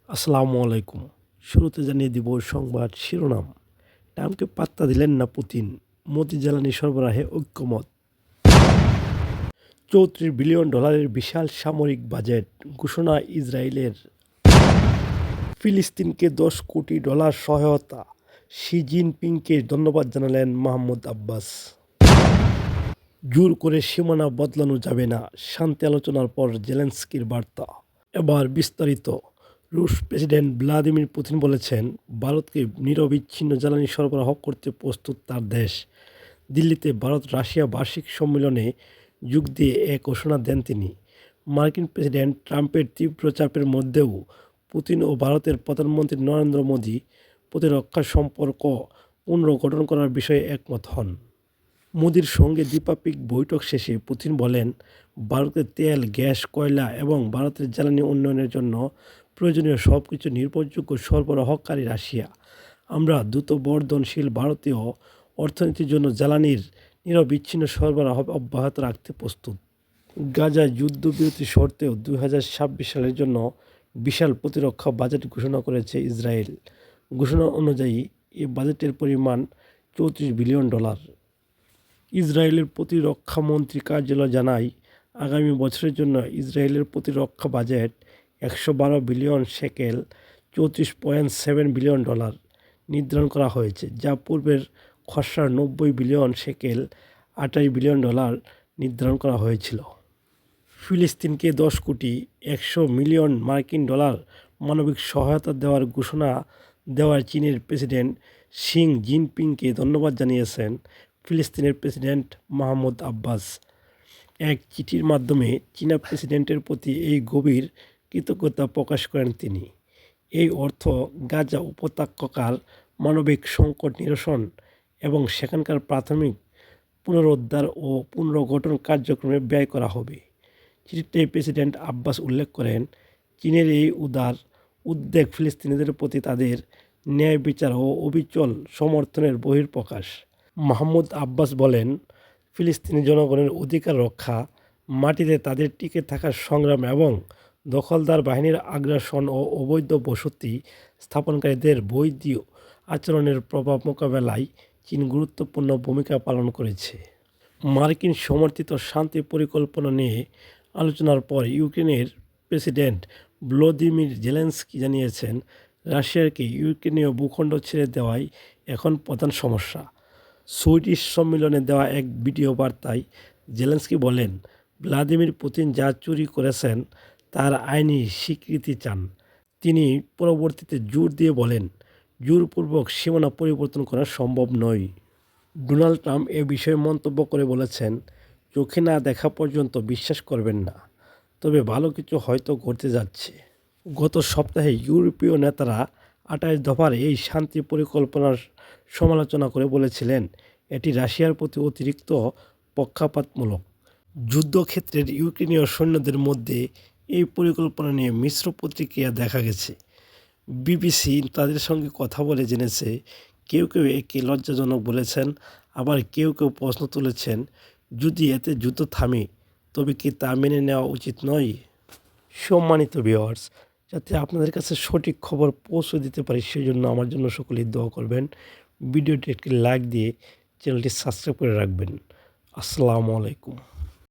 আসসালামু আলাইকুম। শুরুতে জানিয়ে দিব সংবাদ শিরোনাম। ট্রাম্পকে পাত্তা দিলেন না পুতিন, মোদি জ্বালানি সরবরাহে ঐক্যমত। $34 বিলিয়ন বিশাল সামরিক বাজেট ঘোষণা ইসরায়েলের। ফিলিস্তিনকে $10 কোটি সহায়তা, শি জিনপিংকে ধন্যবাদ জানালেন মাহমুদ আব্বাস। জোর করে সীমানা বদলানো যাবে না, শান্তি আলোচনার পর জেলেনস্কির বার্তা। এবার বিস্তারিত। রুশ প্রেসিডেন্ট ভ্লাদিমির পুতিন বলেছেন, ভারতকে নিরবিচ্ছিন্ন জ্বালানি সরবরাহ করতে প্রস্তুত তার দেশ। দিল্লিতে ভারত রাশিয়া বার্ষিক সম্মেলনে যোগ দিয়ে এ ঘোষণা দেন তিনি। মার্কিন প্রেসিডেন্ট ট্রাম্পের তীব্র চাপের মধ্যেও পুতিন ও ভারতের প্রধানমন্ত্রী নরেন্দ্র মোদি প্রতিরক্ষা সম্পর্ক পুনর্গঠন করার বিষয়ে একমত হন। মোদির সঙ্গে দ্বিপাক্ষিক বৈঠক শেষে পুতিন বলেন, ভারতের তেল, গ্যাস, কয়লা এবং ভারতের জ্বালানি উন্নয়নের জন্য প্রয়োজনীয় সব কিছু নির্ভরযোগ্য সরবরাহকারী রাশিয়া। আমরা দ্রুত বর্ধনশীল ভারতীয় অর্থনীতির জন্য জ্বালানির নিরবিচ্ছিন্ন সরবরাহ অব্যাহত রাখতে প্রস্তুত। গাজায় যুদ্ধবিরতি শর্তেও 2026 সালের জন্য বিশাল প্রতিরক্ষা বাজেট ঘোষণা করেছে ইসরায়েল। ঘোষণা অনুযায়ী এই বাজেটের পরিমাণ $34 বিলিয়ন। ইসরায়েলের প্রতিরক্ষামন্ত্রী কার্যালয় জানায়, আগামী বছরের জন্য ইসরায়েলের প্রতিরক্ষা বাজেট 112 বিলিয়ন শেকেল $34.7 বিলিয়ন নির্ধারণ করা হয়েছে, যা পূর্বের খসড়ার 90 বিলিয়ন শেকেল $28 বিলিয়ন নির্ধারণ করা হয়েছিল। ফিলিস্তিনকে $10 কোটি 100 মিলিয়ন মার্কিন মানবিক সহায়তা দেওয়ার ঘোষণা দেওয়ার চীনের প্রেসিডেন্ট শি জিনপিংকে ধন্যবাদ জানিয়েছেন ফিলিস্তিনের প্রেসিডেন্ট মাহমুদ আব্বাস। এক চিঠির মাধ্যমে চীনা প্রেসিডেন্টের প্রতি এই গভীর কৃতজ্ঞতা প্রকাশ করেন তিনি। এই অর্থ গাজা উপত্যকার মানবিক সংকট নিরসন এবং সেখানকার প্রাথমিক পুনরুদ্ধার ও পুনর্গঠন কার্যক্রমে ব্যয় করা হবে। চিঠিতে প্রেসিডেন্ট আব্বাস উল্লেখ করেন, চীনের এই উদার উদ্বেগ ফিলিস্তিনিদের প্রতি তাদের ন্যায় বিচার ও অবিচল সমর্থনের বহিঃপ্রকাশ। মাহমুদ আব্বাস বলেন, ফিলিস্তিনি জনগণের অধিকার রক্ষা, মাটিতে তাদের টিকে থাকার সংগ্রাম এবং দখলদার বাহিনীর আগ্রাসন ও অবৈধ বসতি স্থাপনকারীদের বৈধ আচরণের প্রভাব মোকাবেলায় চীন গুরুত্বপূর্ণ ভূমিকা পালন করেছে। মার্কিন সমর্থিত শান্তি পরিকল্পনা নিয়ে আলোচনার পর ইউক্রেনের প্রেসিডেন্ট ভলোদিমির জেলেনস্কি জানিয়েছেন, রাশিয়াকে ইউক্রেনীয় ভূখণ্ড ছেড়ে দেওয়াই এখন প্রধান সমস্যা। সুইডিশ সম্মেলনে দেওয়া এক ভিডিও বার্তায় জেলেনস্কি বলেন, ভ্লাদিমির পুতিন যা চুরি করেছেন তার আইনি স্বীকৃতি চান। তিনি পরবর্তীতে জোর দিয়ে বলেন, জোরপূর্বক সীমানা পরিবর্তন করা সম্ভব নয়। ডোনাল্ড ট্রাম্প এ বিষয়ে মন্তব্য করে বলেছেন, চোখে না দেখা পর্যন্ত বিশ্বাস করবেন না, তবে ভালো কিছু হয়তো ঘটতে যাচ্ছে। গত সপ্তাহে ইউরোপীয় নেতারা 28 দফার এই শান্তি পরিকল্পনার সমালোচনা করে বলেছিলেন, এটি রাশিয়ার প্রতি অতিরিক্ত পক্ষপাতমূলক। যুদ্ধক্ষেত্রের ইউক্রেনীয় সৈন্যদের মধ্যে এই পরিকল্পনা নিয়ে মিশ্র প্রতিক্রিয়া দেখা গেছে। বিবিসি তাদের সঙ্গে কথা বলে জেনেছে, কেউ কেউ একে লজ্জাজনক বলেছেন, আবার কেউ কেউ প্রশ্ন তুলেছেন, যদি এতে যুদ্ধ থামে তবে কি তা মেনে নেওয়া উচিত নয়? সম্মানিত ভিউয়ার্স, যাতে আপনাদের কাছে সঠিক খবর পৌঁছে দিতে পারি সেই জন্য আমার জন্য সকলেই দোয়া করবেন। ভিডিওটি একটি লাইক দিয়ে চ্যানেলটি সাবস্ক্রাইব করে রাখবেন। আসসালামু আলাইকুম।